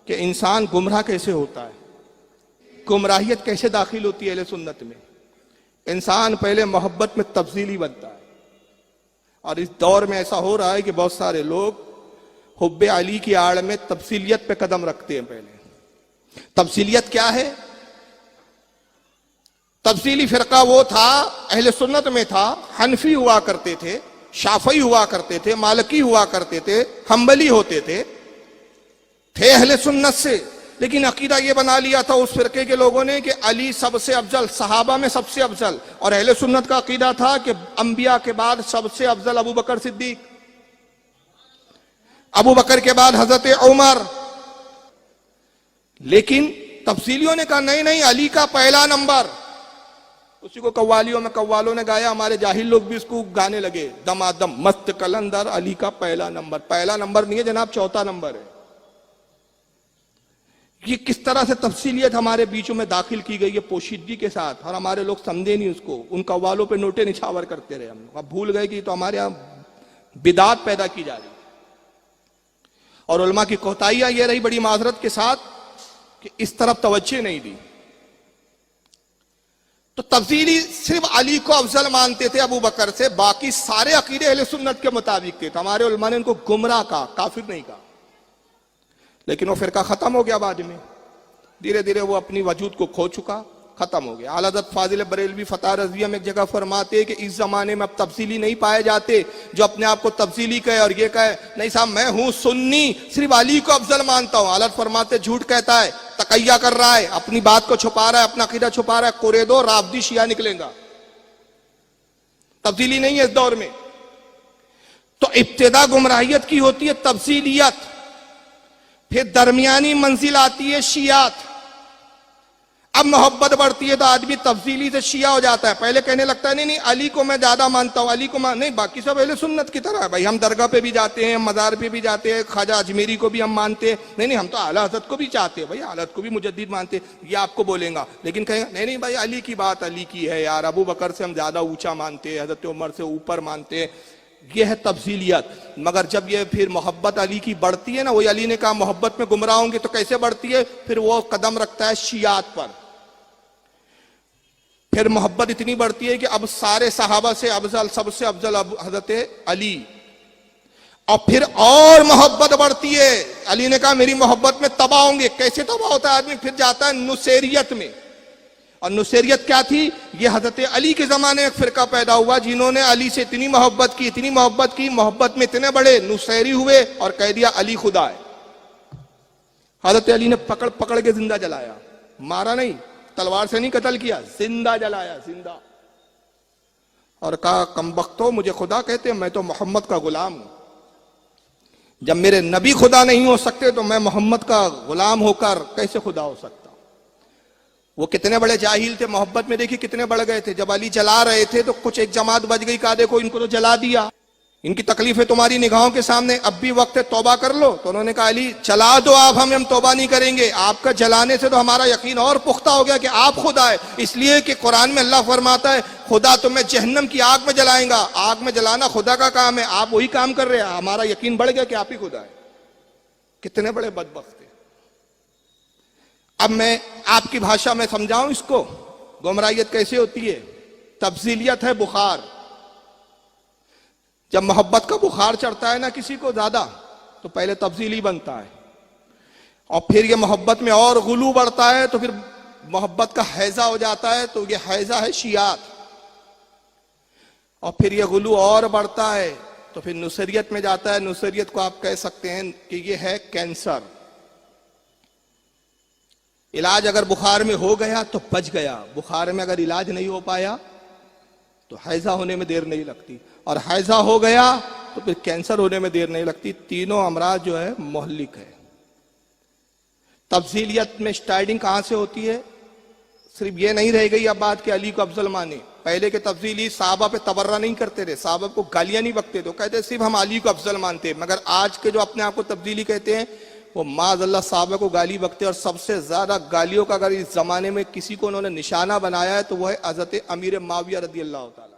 कि इंसान गुमराह कैसे होता है, गुमराहियत कैसे दाखिल होती है अहले सुन्नत में। इंसान पहले मोहब्बत में तब्दीली बनता है, और इस दौर में ऐसा हो रहा है कि बहुत सारे लोग हुब्बे अली की आड़ में तफसीलियत पे कदम रखते हैं। पहले तफसीलियत क्या है? तफसीली फिरका वो था, अहले सुन्नत में था, हनफी हुआ करते थे, शाफई हुआ करते थे, मालिकी हुआ करते थे, हम्बली होते थे अहले सुन्नत से, लेकिन अकीदा ये बना लिया था उस फिरके के लोगों ने कि अली सबसे अफजल, सहाबा में सबसे अफजल। और अहले सुन्नत का अकीदा था कि अंबिया के बाद सबसे अफजल अबू बकर सिद्दीक, अबू बकर के बाद हजरत उमर। लेकिन तफसीलियों ने कहा नहीं नहीं, अली का पहला नंबर। उसी को कव्वालों ने गाया, हमारे जाहिल लोग भी इसको गाने लगे, दमादम मस्त कलंदर, अली का पहला नंबर। पहला नंबर नहीं है जनाब, चौथा नंबर है। ये किस तरह से तफसीलियत हमारे बीचों में दाखिल की गई है पोशीदगी के साथ, और हमारे लोग समझे नहीं उसको। उन कव्वालों पे नोटे निछावर करते रहे हम, अब भूल गए कि तो हमारे यहां बिदात पैदा की जा रही। और उलमा की कोताहियां ये रही बड़ी माजरत के साथ कि इस तरफ तवज्जो नहीं दी। तो तफसीली सिर्फ अली को अफजल मानते थे अबू बकर से, बाकी सारे अकीदे अहले सुन्नत के मुताबिक थे। हमारे उलमा ने उनको गुमराह कहा, काफिर नहीं कहा। लेकिन वो फिरका खत्म हो गया बाद में, धीरे धीरे वो अपनी वजूद को खो चुका, खत्म हो गया। आला हज़रत फाजिल बरेलवी फतह रज़िया में एक जगह फरमाते कि इस जमाने में अब तफसीली नहीं पाए जाते जो अपने आप को तफसीली कहे और ये कहे नहीं साहब मैं हूं सुन्नी, सिर्फ अली को अफजल मानता हूं। आला फरमाते झूठ कहता है, तकैया कर रहा है, अपनी बात को छुपा रहा है, अपना अकीदा छुपा रहा है, कुरेदो राफदी शिया निकलेगा। तफसीली नहीं है इस दौर में। तो इब्तिदा गुमराहियत की होती है तफसीलियत, फिर दरमियानी मंजिल आती है शियात। अब मोहब्बत बढ़ती है तो आदमी तफसीली से शिया हो जाता है। पहले कहने लगता है नहीं नहीं अली को मैं ज्यादा मानता हूं, अली को नहीं, बाकी सब अहले सुन्नत की तरह है भाई, हम दरगाह पे भी जाते हैं, मजार पे भी जाते हैं, ख्वाजा अजमेरी को भी हम मानते हैं, नहीं नहीं हम तो आला हज़रत को भी चाहते हैं भाई, आला हज़रत को भी मुजद्दिद मानते हैं, ये आपको बोलेगा। लेकिन कहेगा नहीं नहीं भाई अली की बात अली की है यार, अबू बकर से हम ज्यादा ऊंचा मानते हैं, हजरत उमर से ऊपर मानते हैं, यह है तफसीलियत। मगर जब यह फिर मोहब्बत अली की बढ़ती है ना, वही अली ने कहा मोहब्बत में गुमराह होंगे तो कैसे बढ़ती है, फिर वो कदम रखता है शियात पर। फिर मोहब्बत इतनी बढ़ती है कि अब सारे सहाबा से अफजल, सबसे अफजल हजरत अली। और फिर और मोहब्बत बढ़ती है, अली ने कहा मेरी मोहब्बत में तबाह होंगे। कैसे तबाह होता है आदमी, फिर जाता है नुसैरियत में। और नुसैरियत क्या थी, ये हजरत अली के जमाने में एक फिरका पैदा हुआ जिन्होंने अली से इतनी मोहब्बत की, इतनी मोहब्बत की, मोहब्बत में इतने बड़े नुसैरी हुए और कह दिया अली खुदा है। हजरत अली ने पकड़ पकड़ के जिंदा जलाया, मारा नहीं, तलवार से नहीं कत्ल किया, जिंदा जलाया, जिंदा। और कहा कमबख्तो मुझे खुदा कहते, मैं तो मोहम्मद का गुलाम हूं। जब मेरे नबी खुदा नहीं हो सकते तो मैं मोहम्मद का गुलाम होकर कैसे खुदा हो सकता। वो कितने बड़े जाहिल थे, मोहब्बत में देखिए कितने बढ़ गए थे। जब अली जला रहे थे तो कुछ एक जमात बच गई, कहा देखो इनको तो जला दिया, इनकी तकलीफें तुम्हारी निगाहों के सामने, अब भी वक्त है तौबा कर लो। तो उन्होंने कहा अली जला दो आप, हम तौबा नहीं करेंगे, आपका जलाने से तो हमारा यकीन और पुख्ता हो गया कि आप खुदा है। इसलिए कि कुरान में अल्लाह फरमाता है खुदा तुम्हें जहन्नम की आग में जलाएगा, आग में जलाना खुदा का काम है, आप वही काम कर रहे हैं, हमारा यकीन बढ़ गया कि आप ही खुदा है। कितने बड़े बदबख्त थे। अब मैं आपकी भाषा में समझाऊं इसको, गुमराहियत कैसे होती है। तफसीलियत है बुखार। जब मोहब्बत का बुखार चढ़ता है ना किसी को ज्यादा, तो पहले तफसीली बनता है, और फिर ये मोहब्बत में और गुलू बढ़ता है तो फिर मोहब्बत का हैजा हो जाता है, तो ये हैजा है शियात। और फिर ये गुलू और बढ़ता है तो फिर नुसैरियत में जाता है। नुसैरियत को आप कह सकते हैं कि ये है कैंसर। इलाज अगर बुखार में हो गया तो बच गया, बुखार में अगर इलाज नहीं हो पाया तो हैजा होने में देर नहीं लगती, और हैजा हो गया तो फिर कैंसर होने में देर नहीं लगती। तीनों अमराज जो है मोहल्लिक है। तफसीलियत में स्टार्टिंग कहां से होती है, सिर्फ ये नहीं रह गई अब बात कि अली को अफजल माने। पहले के तफसीली साहबा पे तबर्रा नहीं करते थे, साहबा को गालियां नहीं बकते थे, कहते सिर्फ हम अली को अफजल मानते। मगर आज के जो अपने आप को तब्दीली कहते हैं वो माज़अल्लाह साहबा को गाली बकते। और सबसे ज्यादा गालियों का अगर इस जमाने में किसी को उन्होंने निशाना बनाया है तो वह है हजरत अमीर मुआविया रज़ी अल्लाह ताला।